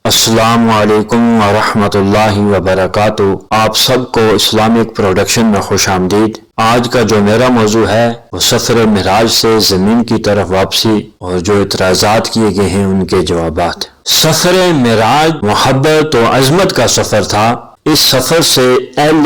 السلام علیکم ورحمۃ اللہ وبرکاتہ۔ آپ سب کو اسلامک پروڈکشن میں خوش آمدید۔ آج کا جو میرا موضوع ہے وہ سفر معراج سے زمین کی طرف واپسی اور جو اعتراضات کیے گئے ہیں ان کے جوابات۔ سفر معراج محبت و عظمت کا سفر تھا۔ اس سفر سے اہل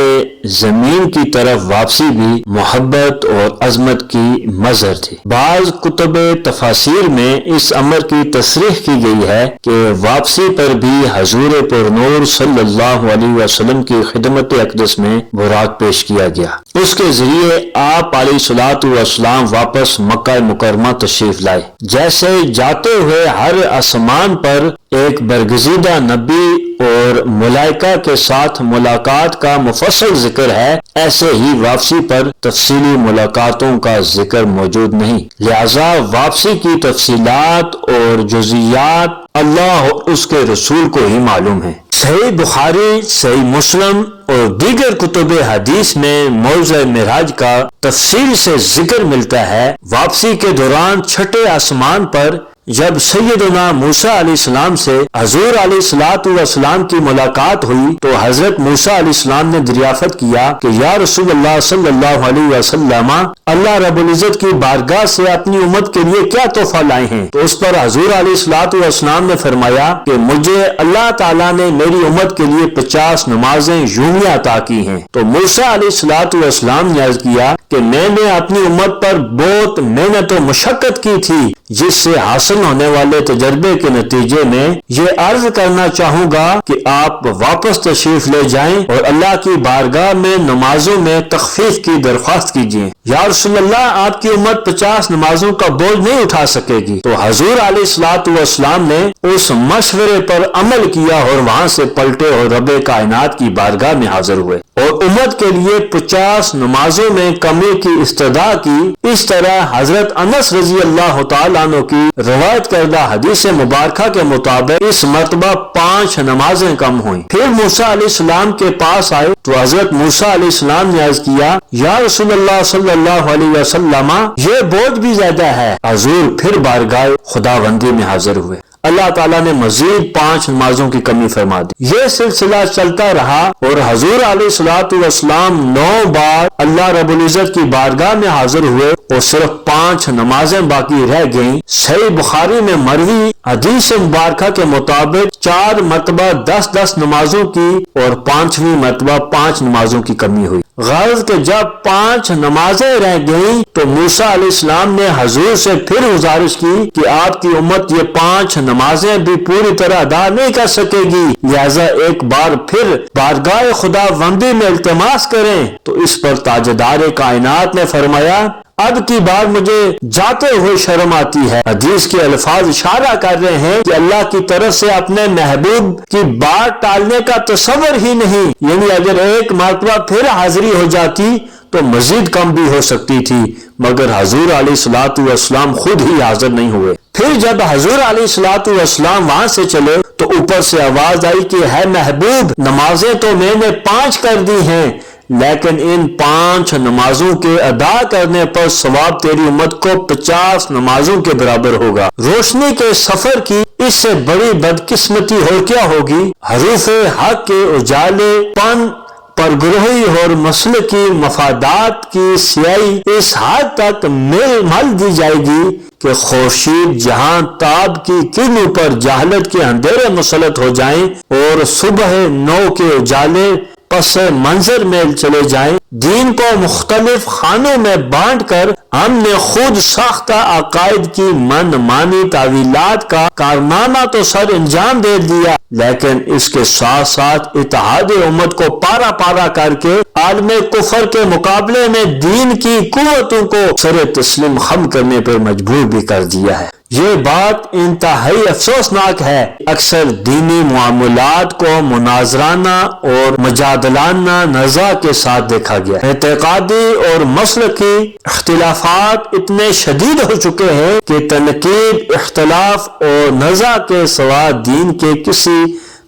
زمین کی طرف واپسی بھی محبت اور عظمت کی مظہر تھی۔ بعض کتب تفاسیر میں اس امر کی تصریح کی گئی ہے کہ واپسی پر بھی حضور پر نور صلی اللہ علیہ وسلم کی خدمت اقدس میں براق پیش کیا گیا۔ اس کے ذریعے آپ علیہ الصلوۃ والسلام واپس مکہ مکرمہ تشریف لائے۔ جیسے جاتے ہوئے ہر آسمان پر ایک برگزیدہ نبی اور ملائکہ کے ساتھ ملاقات کا مفصل ذکر ہے، ایسے ہی واپسی پر تفصیلی ملاقاتوں کا ذکر موجود نہیں، لہذا واپسی کی تفصیلات اور جزئیات اللہ اور اس کے رسول کو ہی معلوم ہے۔ صحیح بخاری، صحیح مسلم اور دیگر کتب حدیث میں موضوع معراج کا تفصیل سے ذکر ملتا ہے۔ واپسی کے دوران چھٹے آسمان پر جب سیدنا موسیٰ علیہ السلام سے حضور علیہ الصلوۃ والسلام کی ملاقات ہوئی تو حضرت موسیٰ علیہ السلام نے دریافت کیا کہ یا رسول اللہ صلی اللہ علیہ وسلم، اللہ رب العزت کی بارگاہ سے اپنی امت کے لیے کیا تحفہ لائے ہیں؟ تو اس پر حضور علیہ الصلوۃ والسلام نے فرمایا کہ مجھے اللہ تعالیٰ نے میری امت کے لیے 50 نمازیں یومیہ عطا کی ہیں۔ تو موسیٰ علیہ الصلوۃ والسلام نے عرض کیا کہ میں نے اپنی امت پر بہت محنت و مشقت کی تھی، جس سے حاصل ہونے والے تجربے کے نتیجے میں یہ عرض کرنا چاہوں گا کہ آپ واپس تشریف لے جائیں اور اللہ کی بارگاہ میں نمازوں میں تخفیف کی درخواست کیجیے۔ یا رسول اللہ، آپ کی امت 50 نمازوں کا بوجھ نہیں اٹھا سکے گی۔ تو حضور علیہ الصلوۃ والسلام نے اس مشورے پر عمل کیا اور وہاں سے پلٹے اور رب کائنات کی بارگاہ میں حاضر ہوئے اور امت کے لیے 50 نمازوں میں کمی کی استدعا کی۔ اس طرح حضرت انس رضی اللہ تعالیٰ عنہ کی روایت کردہ حدیث مبارکہ کے مطابق اس مرتبہ 5 نمازیں کم ہوئیں۔ پھر موسیٰ علیہ السلام کے پاس آئے تو حضرت موسیٰ علیہ السلام نے عرض کیا یا رسول اللہ صلی اللہ علیہ وسلم، یہ بوجھ بھی زیادہ ہے۔ حضور پھر بارگاہ خداوندی میں حاضر ہوئے۔ اللہ تعالیٰ نے مزید 5 نمازوں کی کمی فرما دی۔ یہ سلسلہ چلتا رہا اور حضور علیہ الصلوۃ والسلام 9 بار اللہ رب العزت کی بارگاہ میں حاضر ہوئے اور صرف 5 نمازیں باقی رہ گئیں۔ صحیح بخاری میں مروی حدیث مبارکہ کے مطابق 4 مرتبہ 10 نمازوں کی اور 5ویں مرتبہ 5 نمازوں کی کمی ہوئی۔ غرض کہ جب 5 نمازیں رہ گئیں تو موسیٰ علیہ السلام نے حضور سے پھر گزارش کی کہ آپ کی امت یہ 5 نمازیں بھی پوری طرح ادا نہیں کر سکے گی، لہذا ایک بار پھر بارگاہ خداوندی میں التماس کریں۔ تو اس پر تاجدار کائنات نے فرمایا اب کی بار مجھے جاتے ہوئے شرم آتی ہے۔ حدیث کے الفاظ اشارہ کر رہے ہیں کہ اللہ کی طرف سے اپنے محبوب کی بات ٹالنے کا تصور ہی نہیں، یعنی اگر ایک مرتبہ پھر حاضری ہو جاتی تو مزید کم بھی ہو سکتی تھی، مگر حضور علیہ الصلوۃ والسلام خود ہی حاضر نہیں ہوئے۔ پھر جب حضور علیہ الصلوۃ والسلام وہاں سے چلے تو اوپر سے آواز آئی کہ ہے محبوب، نمازیں تو میں نے 5 کر دی ہیں، لیکن ان 5 نمازوں کے ادا کرنے پر ثواب تیری امت کو 50 نمازوں کے برابر ہوگا۔ روشنی کے سفر کی اس سے بڑی بدقسمتی اور کیا ہوگی؟ حروف حق کے اجالے پن پر گروہی اور مسلکی مفادات کی سیاہی اس حد تک مل دی جائے گی کہ خورشید جہاں تاب کی کرنوں پر جہالت کے اندھیرے مسلط ہو جائیں اور صبح نو کے اجالے پس منظر میں چلے جائیں۔ دین کو مختلف خانوں میں بانٹ کر ہم نے خود ساختہ عقائد کی من مانی تعویلات کا کارنامہ تو سر انجام دے دیا، لیکن اس کے ساتھ ساتھ اتحاد امت کو پارا پارا کر کے عالم کفر کے مقابلے میں دین کی قوتوں کو سر تسلیم خم کرنے پر مجبور بھی کر دیا ہے۔ یہ بات انتہائی افسوسناک ہے۔ اکثر دینی معاملات کو مناظرانہ اور مجادلانہ نزاع کے ساتھ دیکھا گیا۔ اعتقادی اور مسلکی اختلافات اتنے شدید ہو چکے ہیں کہ تنقید، اختلاف اور نزاع کے سوا دین کے کسی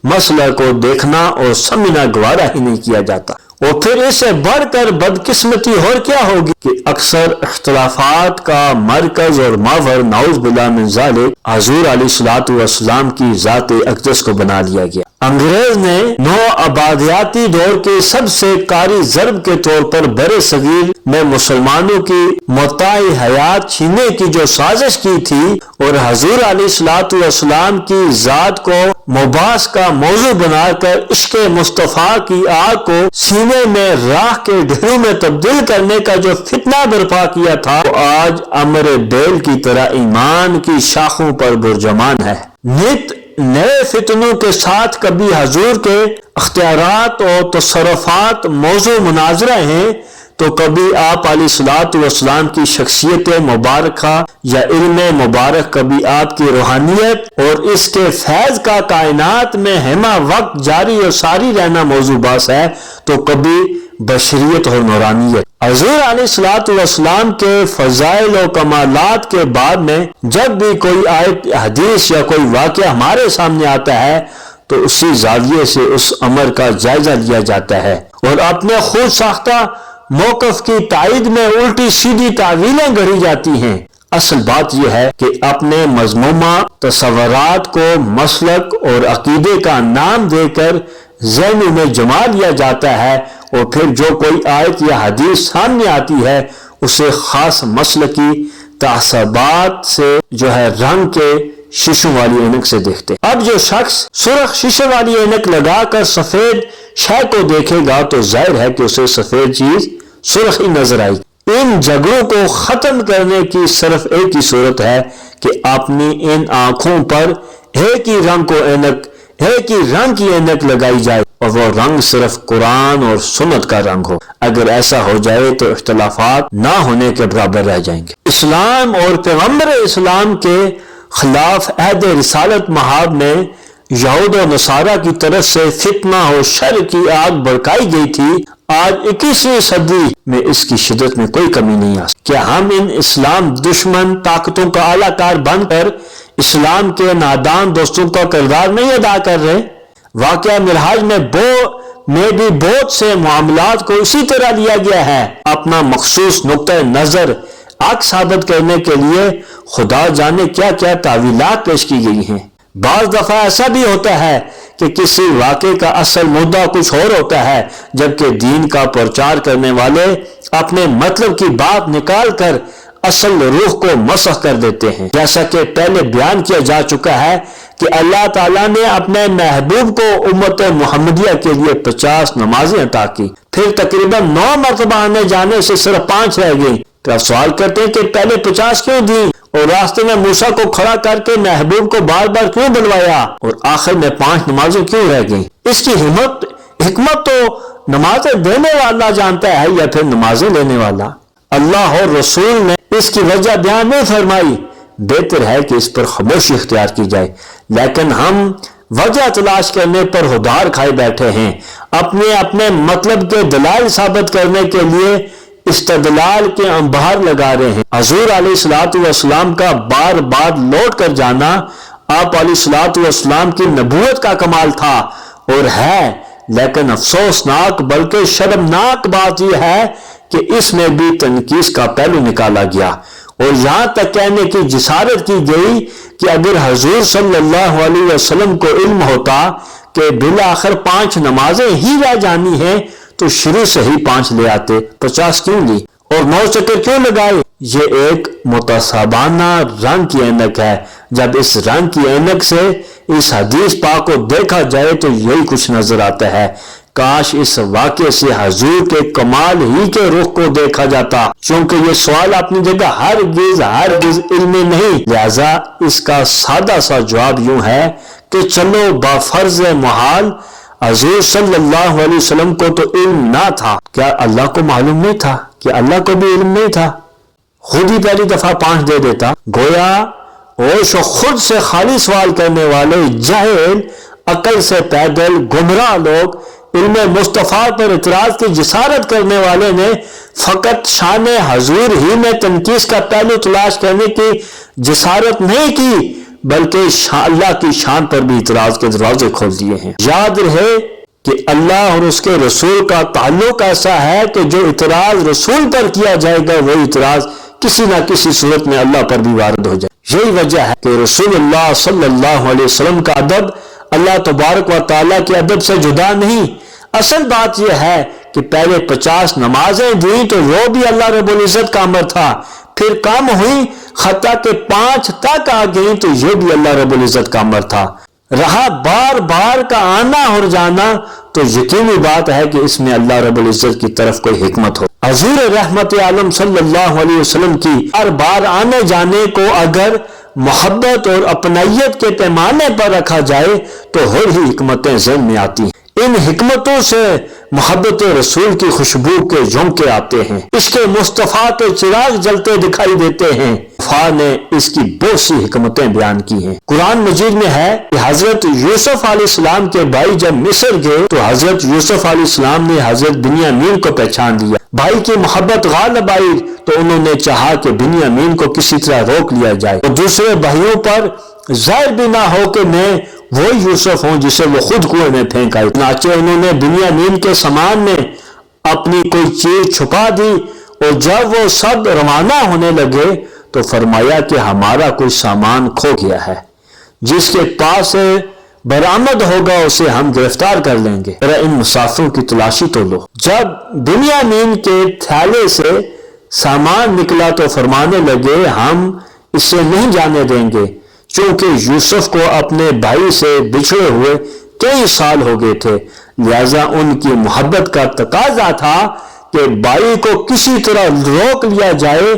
مسئلہ کو دیکھنا اور سمجھنا گوارا ہی نہیں کیا جاتا۔ اور پھر اس سے بڑھ کر بدقسمتی اور کیا ہوگی کہ اکثر اختلافات کا مرکز اور محور نعوذ باللہ من ذالک حضور علیہ الصلوۃ والسلام کی ذات اقدس کو بنا لیا گیا۔ انگریز نے نو آبادیاتی دور کے سب سے کاری ضرب کے طور پر برِ صغیر میں مسلمانوں کی متاع حیات چھیننے کی جو سازش کی تھی اور حضور علیہ الصلوۃ والسلام کی ذات کو مباحث کا موضوع بنا کر عشق مصطفیٰ کی آگ کو سینے میں راکھ کے ڈھیروں میں تبدیل کرنے کا جو فتنہ برپا کیا تھا وہ آج امر بیل کی طرح ایمان کی شاخوں پر برجمان ہے۔ نت نئے فتنوں کے ساتھ کبھی حضور کے اختیارات اور تصرفات موضوع مناظرہ ہیں تو کبھی آپ علیہ الصلوۃ والسلام کی شخصیت مبارکہ یا علم مبارک، کبھی آپ کی روحانیت اور اس کے فیض کا کائنات میں ہمہ وقت جاری اور ساری رہنا موضوع باس ہے، تو کبھی بشریت اور نورانیت۔ حضور علیہ الصلوۃ والسلام کے فضائل و کمالات کے بعد میں جب بھی کوئی آیت حدیث یا کوئی واقعہ ہمارے سامنے آتا ہے تو اسی زاویے سے اس امر کا جائزہ لیا جاتا ہے اور اپنے خود ساختہ موقف کی تائید میں الٹی سیدھی تعویلیں گڑھی جاتی ہیں۔ اصل بات یہ ہے کہ اپنے مذمومہ تصورات کو مسلک اور عقیدے کا نام دے کر ذہنوں میں جما لیا جاتا ہے اور پھر جو کوئی آیت یا حدیث سامنے آتی ہے اسے خاص مسلکی تعصبات سے جو ہے رنگ کے شیشوں والی اینک سے دیکھتے۔ اب جو شخص سرخ شیشے والی اینک لگا کر سفید شے کو دیکھے گا تو ظاہر ہے کہ اسے سفید چیز سرخ ہی نظر آئی۔ ان جھگڑوں کو ختم کرنے کی صرف ایک ہی صورت ہے کہ اپنی ان آنکھوں پر ایک ہی رنگ کی اینک لگائی جائے اور وہ رنگ صرف قرآن اور سنت کا رنگ ہو۔ اگر ایسا ہو جائے تو اختلافات نہ ہونے کے برابر رہ جائیں گے۔ اسلام اور پیغمبر اسلام کے خلاف عہد رسالت محاذ میں یہود و نصارہ کی طرف سے فتنہ و شر کی آگ بھڑکائی گئی تھی، آج 21ویں صدی میں اس کی شدت میں کوئی کمی نہیں آ سکتی۔ کیا ہم ان اسلام دشمن طاقتوں کا اعلی کار بن کر اسلام کے نادان دوستوں کا کردار نہیں ادا کر رہے؟ واقعہ ملحاظ میں بھی بہت سے معاملات کو اسی طرح لیا گیا ہے۔ اپنا مخصوص نقطہ نظر حق ثابت کرنے کے لیے خدا جانے کیا کیا تعویلات پیش کی گئی ہیں۔ بعض دفعہ ایسا بھی ہوتا ہے کہ کسی واقعے کا اصل مدعا کچھ اور ہوتا ہے، جبکہ دین کا پرچار کرنے والے اپنے مطلب کی بات نکال کر اصل روح کو مسخ کر دیتے ہیں۔ جیسا کہ پہلے بیان کیا جا چکا ہے کہ اللہ تعالیٰ نے اپنے محبوب کو امت محمدیہ کے لیے 50 نمازیں عطا کی، پھر تقریباً 9 مرتبہ آنے جانے سے صرف 5 رہ گئی۔ تو آپ سوال کرتے ہیں کہ پہلے 50 کیوں دی اور راستے میں موسیٰ کو کھڑا کر کے محبوب کو بار بار کیوں بلوایا اور آخر میں 5 نمازیں کیوں رہ گئیں؟ اس کی حکمت تو نمازیں دینے والا جانتا ہے یا پھر نمازیں لینے والا؟ اللہ اور رسول نے اس کی وجہ بیان نہیں فرمائی۔ بہتر ہے کہ اس پر خاموشی اختیار کی جائے، لیکن ہم وجہ تلاش کرنے پر ہودار کھائے بیٹھے ہیں، اپنے مطلب کے دلائل ثابت کرنے کے لیے استدلال کے انبار لگا رہے ہیں۔ حضور علیہ الصلوۃ والسلام کا بار بار لوٹ کر جانا آپ علیہ الصلوۃ والسلام کی نبوت کا کمال تھا اور ہے، لیکن افسوسناک بلکہ شرمناک بات یہ ہے کہ اس میں بھی تنقیص کا پہلو نکالا گیا اور یہاں تک کہنے کی جسارت کی گئی کہ اگر حضور صلی اللہ علیہ وسلم کو علم ہوتا کہ بالآخر 5 نمازیں ہی رہ جانی ہیں تو شروع سے ہی 5 لے آتے، 50 کیوں لی اور 9 چکر کیوں لگائے؟ یہ ایک متصابانہ رنگ کی اینک ہے۔ جب اس رنگ کی اینک سے اس حدیث پاک کو دیکھا جائے تو یہی کچھ نظر آتا ہے۔ کاش اس واقعے سے حضور کے کمال ہی کے رخ کو دیکھا جاتا، چونکہ یہ سوال اپنی جگہ ہرگز علمی نہیں، لہذا اس کا سادہ سا جواب یوں ہے کہ چلو بفرض محال حضور صلی اللہ علیہ وسلم کو تو علم نہ تھا، کیا اللہ کو معلوم نہیں تھا؟ کیا اللہ کو بھی علم نہیں تھا؟ خود ہی پہلی دفعہ 5 دے دیتا۔ گویا ہوش و خود سے خالی سوال کرنے والے جاہل، عقل سے پیدل گمراہ لوگ، علم مصطفیٰ پر اعتراض کی جسارت کرنے والے نے فقط شان حضور ہی میں تنقیص کا پہلو تلاش کرنے کی جسارت نہیں کی، بلکہ اللہ کی شان پر بھی اعتراض کے دروازے کھول دیے ہیں۔ یاد رہے کہ اللہ اور اس کے رسول کا تعلق ایسا ہے کہ جو اعتراض رسول پر کیا جائے گا وہی اعتراض کسی نہ کسی صورت میں اللہ پر بھی وارد ہو جائے. یہی وجہ ہے کہ رسول اللہ صلی اللہ علیہ وسلم کا ادب اللہ تبارک و تعالیٰ کے ادب سے جدا نہیں. اصل بات یہ ہے کہ پہلے 50 نمازیں دیں تو وہ بھی اللہ رب العزت کا امر تھا، پھر کم ہوئی حتیٰ کہ 5 تک آ گئی تو یہ بھی اللہ رب العزت کا امر تھا. رہا بار بار کا آنا اور جانا تو یقینی بات ہے کہ اس میں اللہ رب العزت کی طرف کوئی حکمت ہو. حضور رحمت عالم صلی اللہ علیہ وسلم کی بار بار آنے جانے کو اگر محبت اور اپنائیت کے پیمانے پر رکھا جائے تو اور ہی حکمتیں ذہن میں آتی ہیں. ان حکمتوں سے محبت رسول کی خوشبو کے جھونکے آتے ہیں، عشق مصطفیٰ کے چراغ جلتے دکھائی دیتے ہیں. مصطفیٰ نے اس کی بہت سی حکمتیں بیان کی ہیں. قرآن مجید میں ہے کہ حضرت یوسف علیہ السلام کے بھائی جب مصر گئے تو حضرت یوسف علیہ السلام نے حضرت بنیامین کو پہچان لیا. بھائی کی محبت غالب آئی تو انہوں نے چاہا کہ بنیامین کو کسی طرح روک لیا جائے اور دوسرے بھائیوں پر ظاہر بھی نہ ہو کہ میں وہی یوسف ہوں جسے وہ خود کنویں میں پھینکا. چنانچہ انہوں نے بنیامین کے سامان میں اپنی کوئی چیز چھپا دی اور جب وہ سب روانہ ہونے لگے تو فرمایا کہ ہمارا کوئی سامان کھو گیا ہے، جس کے پاس برآمد ہوگا اسے ہم گرفتار کر لیں گے، ذرا ان مسافروں کی تلاشی تو لو. جب بنیامین کے تھیلے سے سامان نکلا تو فرمانے لگے ہم اسے نہیں جانے دیں گے، چونکہ یوسف کو اپنے بھائی سے بچھڑے ہوئے کئی سال ہو گئے تھے، لہذا ان کی محبت کا تقاضا تھا کہ بھائی کو کسی طرح روک لیا جائے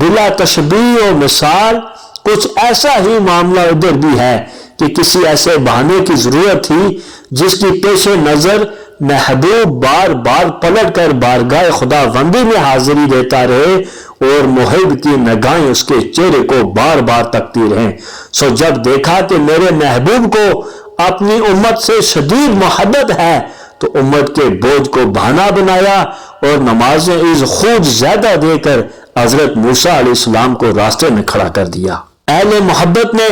بلا تشبیہ و مثال. کچھ ایسا ہی معاملہ ادھر بھی ہے کہ کسی ایسے بہانے کی ضرورت تھی جس کی پیش نظر محبوب بار بار پلٹ کر بارگاہ خدا بندی میں حاضری دیتا رہے اور محب کی نگاہیں اس کے چہرے کو بار بار تکتی رہیں. سو جب دیکھا کہ میرے محبوب کو اپنی امت سے شدید محبت ہے تو امت کے بوجھ کو بہانہ بنایا اور نمازیں عز خود زیادہ دے کر حضرت موسیٰ علیہ السلام کو راستے میں کھڑا کر دیا. اہل محبت نے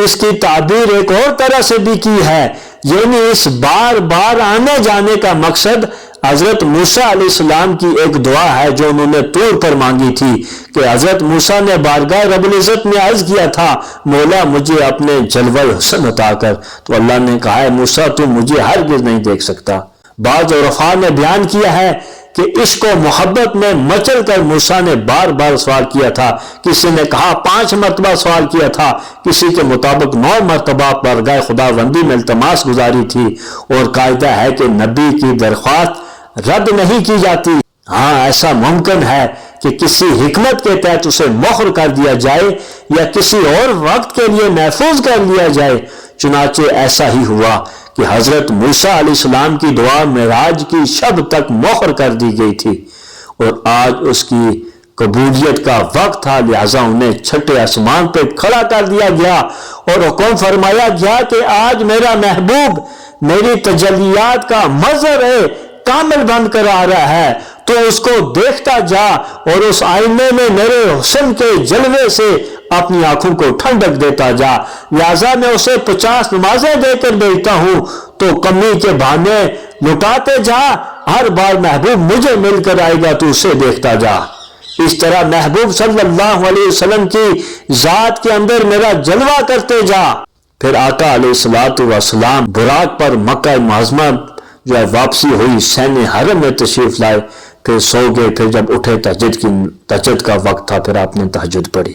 اس کی تعبیر ایک اور طرح سے بھی کی ہے، یعنی اس بار بار آنے جانے کا مقصد حضرت موسیٰ علیہ السلام کی ایک دعا ہے جو انہوں نے طور پر مانگی تھی کہ حضرت موسیٰ نے بارگاہ رب العزت میں عرض کیا تھا مولا مجھے اپنے جلوہ حسن عطا کر، تو اللہ نے کہا ہے موسیٰ تو مجھے ہرگز نہیں دیکھ سکتا. بعض عرفاء نے بیان کیا ہے کہ عشق و محبت میں مچل کر موسیٰ نے بار بار سوال کیا تھا. کسی نے کہا 5 مرتبہ سوال کیا تھا، کسی کے مطابق 9 مرتبہ بارگاہ خدا بندی میں التماس گزاری تھی. اور قاعدہ ہے کہ نبی کی درخواست رد نہیں کی جاتی. ہاں ایسا ممکن ہے کہ کسی حکمت کے تحت اسے مہر کر دیا جائے یا کسی اور وقت کے لیے محفوظ کر لیا جائے. چنانچہ ایسا ہی ہوا کہ حضرت موسیٰ علیہ السلام کی دعا معراج کی شب تک مہر کر دی گئی تھی اور آج اس کی قبولیت کا وقت تھا، لہذا انہیں چھٹے آسمان پہ کھڑا کر دیا گیا اور حکم فرمایا گیا کہ آج میرا محبوب میری تجلیات کا مظہر کامل بن کر آ رہا ہے، تو اس کو دیکھتا جا اور اس آئینے میں میرے حسن کے جلوے سے اپنی آنکھوں کو ٹھنڈک دیتا جا. لہذا میں اسے 50 نمازیں دے کر بھیجتا ہوں تو کمی کے بہانے لٹاتے جا، ہر بار محبوب مجھے مل کر آئے گا تو اسے دیکھتا جا. اس طرح محبوب صلی اللہ علیہ وسلم کی ذات کے اندر میرا جلوہ کرتے جا. پھر آقا علیہ السلام براق پر مکہ معظمہ جو ہے واپسی ہوئی، سین حرم میں تشریف لائے، پھر سو گئے. پھر جب اٹھے تہجد کا وقت تھا، پھر آپ نے تہجد پڑھی.